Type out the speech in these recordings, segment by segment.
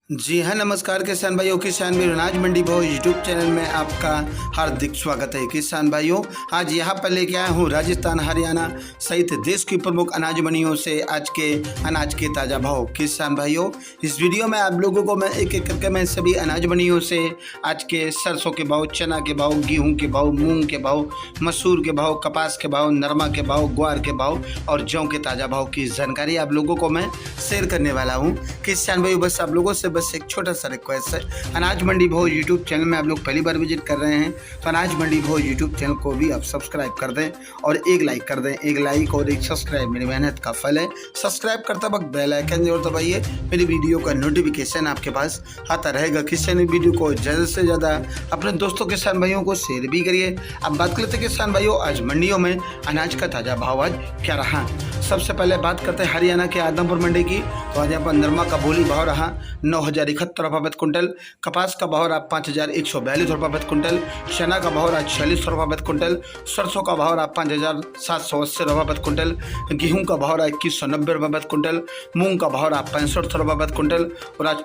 जी हाँ, नमस्कार किसान भाइयों। किसान मेरे अनाज मंडी भाव यूट्यूब चैनल में आपका हार्दिक स्वागत है। किसान भाइयों, आज यहाँ पर लेके आया हूँ राजस्थान, हरियाणा सहित देश की प्रमुख अनाज मंडियों से आज के अनाज के ताज़ा भाव। किसान भाइयों, इस वीडियो में आप लोगों को मैं एक एक करके मैं सभी अनाज मंडियों से आज के सरसों के भाव, चना के भाव, गेहूँ के भाव, मूँग के भाव, मसूर के भाव, कपास के भाव, नरमा के भाव, ग्वार के भाव और जौ के ताज़ा भाव की जानकारी आप लोगों को मैं शेयर करने वाला हूँ। किसान भाइयों, बस आप लोगों से बस एक छोटा सा रिक्वेस्ट है, अनाज मंडी भाव यूट्यूब चैनल में आप लोग पहली बार विजिट कर रहे हैं तो अनाज मंडी भाव यूट्यूब चैनल को भी आप सब्सक्राइब कर दें और एक लाइक कर दें। एक लाइक और एक सब्सक्राइब मेरी मेहनत का फल है। सब्सक्राइब करते वक्त बेल आइकन जरूर दबाइए, मेरी वीडियो का नोटिफिकेशन आपके पास आता रहेगा। किसान वीडियो को ज़्यादा से ज़्यादा अपने दोस्तों किसान भाइयों को शेयर भी करिए। अब बात करते हैं किसान भाइयों, आज मंडियों में अनाज का ताज़ा भाव आज क्या रहा। सबसे पहले बात करते हैं हरियाणा के आदमपुर मंडी की। तो आज यहाँ पर नरमा का बोली भाव रहा 9,071 रुपये प्रति क्विंटल, कपास का भाव रहा 5,142 रुपये प्रति क्विंटल, चना का भाव रहा 46 रुपये प्रति क्विंटल, सरसों का भाव रहा 5,780 रुपये प्रति क्विंटल, गेहूं का भाव रहा 2,190 रुपये प्रति क्विंटल, मूंग का भाव रहा 65 रुपये प्रति क्विंटल और आज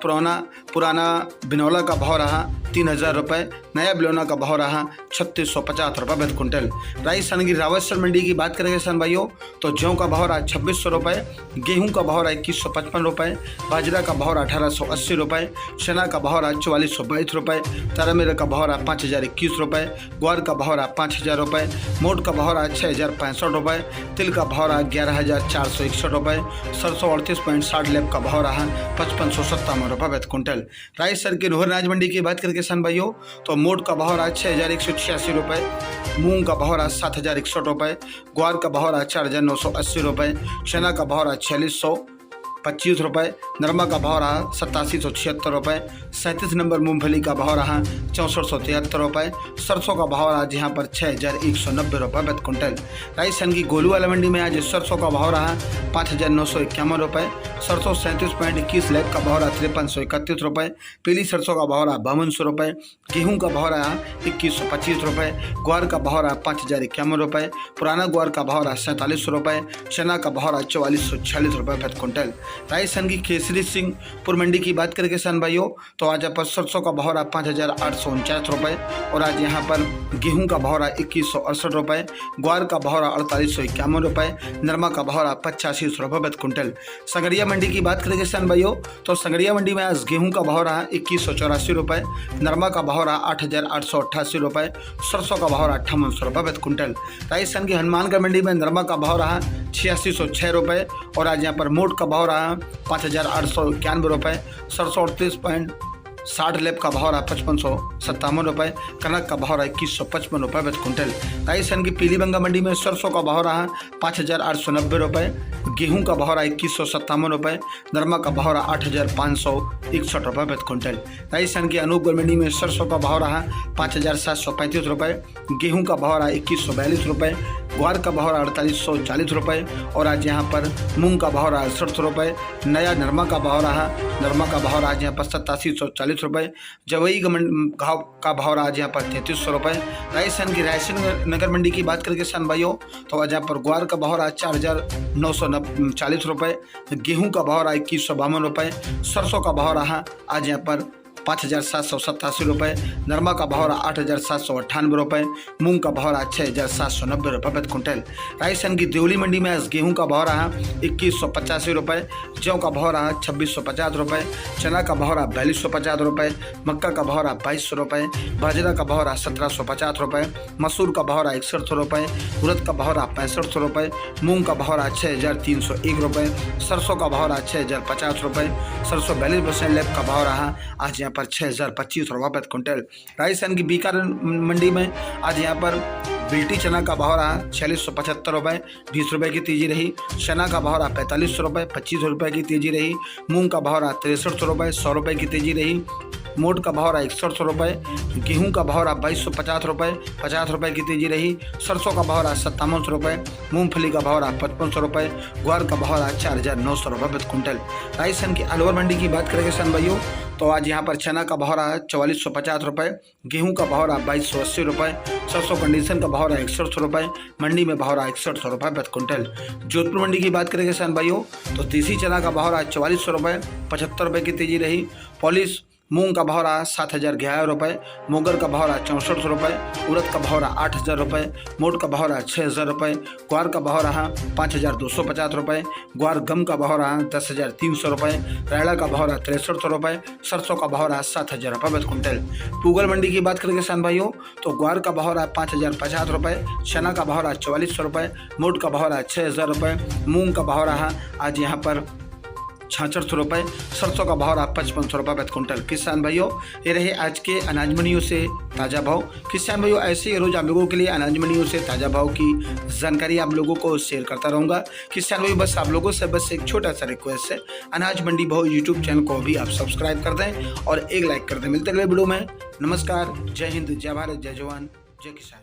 पुराना बिनौला का भाव रहा 3,000 रुपये, नया बिनौला का भाव रहा 3,650 रुपये प्रति क्विंटल। राजस्थान की रावतसर मंडी की बात करेंगे किसान भाइयों, तो जौ का भाव रहा 2,600 रुपये, गेहूं का भाव रहा 2,155 रुपये, बाजरा का भाव रहा 1,880 रुपये, चना का भाव रहा 4,422 रुपये, तारामीरा का भाव रहा 5,021 रुपये, ग्वार का भाव रहा 5,000 रुपये, मोट का भाव रहा 6,065 रुपये, तिल का भाव रहा 11,461 रुपये, सरसों 38.60 लैब का भाव रहा 5,557 रुपये प्रति क्विंटल। राजस्थान की रोहर अनाज मंडी की बात करें किसान भाइयों, तो मोट का भाव रहा 6,186 रुपये, मूंग का भाव रहा 7,061 रुपये, ग्वार का भाव रहा 4,980 रुपये, चना का भाव रहा 4,625 रुपये, नरमा का भाव रहा 87,76 रुपये, 37 नंबर मूंगफली का भाव रहा 64,73 रुपये, सरसों का भाव रहा यहाँ पर 6,190 रुपये प्रति क्विंटल। राजस्थान की गोलूवाला मंडी में आज सरसों का भाव रहा 5,951 रुपये, सरसों 37.21 लैब का भाव रहा 5331 रुपये, पीली सरसों का भाव रहा 5200 रुपये, गेहूँ का भाव रहा 2,125 रुपये, ग्वार का भाव रहा 5,051 रुपये, पुराना ग्वार का भाव रहा 47 रुपये, चना का भाव रहा 4,446 रुपये प्रति क्विंटल। राजस्थान की केसरी सिंहपुर मंडी की बात करें किसान भाइयों, तो आज यहाँ पर सरसों का भाव रहा 5,849 रुपये और आज यहाँ पर गेहूं का भाव रहा 2,168 रुपये, ग्वार का भाव रहा 4,851 रुपये, नरमा का भाव रहा 85 रुपये प्रति क्विंटल। संगरिया मंडी की बात करें किसान भाइयों, तो संगरिया मंडी में आज गेहूं का भाव रहा 2,184 रुपये, नरमा का भाव रहा 8,888 रुपये, सरसों का भाव रहा 58 रुपये प्रति क्विंटल। राजस्थान की हनुमानगढ़ मंडी में नरमा का भाव रहा 8,606 रुपये और आज यहाँ पर मोट का भाव रहा 5,891 रुपये, सरसों 38.60 लैब का भाव रहा 5,557 रुपये, कनक का भाव रहा 2,155 रुपये प्रति क्विंटल। राजस्थान की पीलीबंगा मंडी में सरसों का भाव रहा 5,890 रुपये, गेहूं का भाव रहा 2,157 रुपये, नरमा का भाव रहा 8,561 रुपये प्रति क्विंटल। राजस्थान की अनूपगढ़ मंडी में सरसों का भाव रहा 5,735 रुपये, गेहूं का भाव रहा 2,142 रुपये, ग्वार का भाव रहा 4,840 रुपये और आज यहाँ पर मूंग का भाव रहा 68 रुपये, नया नरमा का भाव रहा आज यहाँ पर 8740 रुपये, जवई घाव का भाव रहा आज यहाँ पर 3,300 रुपये। राजस्थान की रायसेन नगर मंडी की बात करें किसान भाइयों, तो आज यहाँ पर ग्वार का भाव रहा 4,940 रुपये, गेहूँ का भाव रहा 2,152 रुपये, सरसों का भाव रहा आज यहाँ पर 5,787 रुपये, नरमा का भाव रहा 8,798 रुपये, मूंग का भाव रहा 6,790 रुपये प्रति क्विंटल। राजस्थान की देवली मंडी में आज गेहूं का भाव रहा 2,185 रुपये, जौ का भाव रहा 2,650 रुपये, चना का भाव रहा 4,250 रुपये, मक्का का भाव रहा 2,200 रुपये, बाजरा का भाव रहा 1,750 रुपये, मसूर का भाव रहा 61 रुपये, उड़द का भाव रहा 65 रुपये, मूंग का भाव रहा 6,301 रुपये, सरसों का भाव रहा 6,050 रुपये, सरसों 42% लैब का भाव रहा आज यहाँ पर 6,025 रुपये प्रति क्विंटल। राजस्थान की बीकानेर मंडी में आज यहाँ पर बिल्टी चना का भाव रहा 4,675 रुपये, 20 रुपये की तेजी रही, चना का भाव रहा 45 रुपये, 25 रुपये की तेजी रही, मूंग का भाव रहा 63 रुपये, 100 रुपये की तेजी रही, मोट का भाव रहा 6100 रुपये, गेहूँ का भाव रहा 2250 रुपये, 50 रुपये की तेजी रही। सरसों का भाव रहा 5700 रुपये, मूंगफली का भाव रहा 5500 रुपये, ग्वार का भाव रहा 4900 रुपये प्रति क्विंटल। राजस्थान की अलवर मंडी की बात करेंगे किसान भाइयों तो आज यहाँ पर चना का भाव रहा 4450 रुपये, गेहूँ का भाव रहा 2280 रुपये, सरसों कंडीशन का भाव रहा 6100 रुपये, मंडी में भाव रहा 6100 रुपये प्रति क्विंटल। जोधपुर मंडी की बात करेंगे किसान भाइयों तो देसी चना का भाव रहा 4400 रुपये, 75 रुपये की तेजी रही। पॉलिश मूंग का भाव रहा 7011 रुपये, मोगर का भाव रहा 6400 रुपये, उड़द का भाव रहा 8000 रुपये, मोट का भाव रहा 6000 रुपये, ग्वार का भाव रहा 5250 रुपये, ग्वार गम का भाव रहा 10300 रुपये, रायड़ा का भाव रहा 6300 रुपये, सरसों का भाव रहा 7000 रुपये प्रति क्विंटल। पूगल मंडी की बात करेंगे किसान भाइयों तो ग्वार का भाव रहा 5050 रुपये, चना का भाव रहा 4400 रुपये, मोट का भाव रहा 6000 रुपये, मूंग का भाव रहा आज यहाँ पर 6600 रुपये, सरसों का भाव रहा 5500 रुपये प्रति क्विंटल। किसान भाइयों ये रहे आज के अनाज मंडियों से ताज़ा भाव। किसान भाइयों ऐसे ही रोज आप लोगों के लिए अनाज मंडियों से ताज़ा भाव की जानकारी आप लोगों को शेयर करता रहूँगा। किसान भाइयों बस आप लोगों से बस एक छोटा सा रिक्वेस्ट है, अनाज मंडी भाव यूट्यूब चैनल को भी आप सब्सक्राइब कर दें और एक लाइक कर दें। मिलते अगले वीडियो में। नमस्कार, जय हिंद, जय भारत, जय जवान, जय किसान।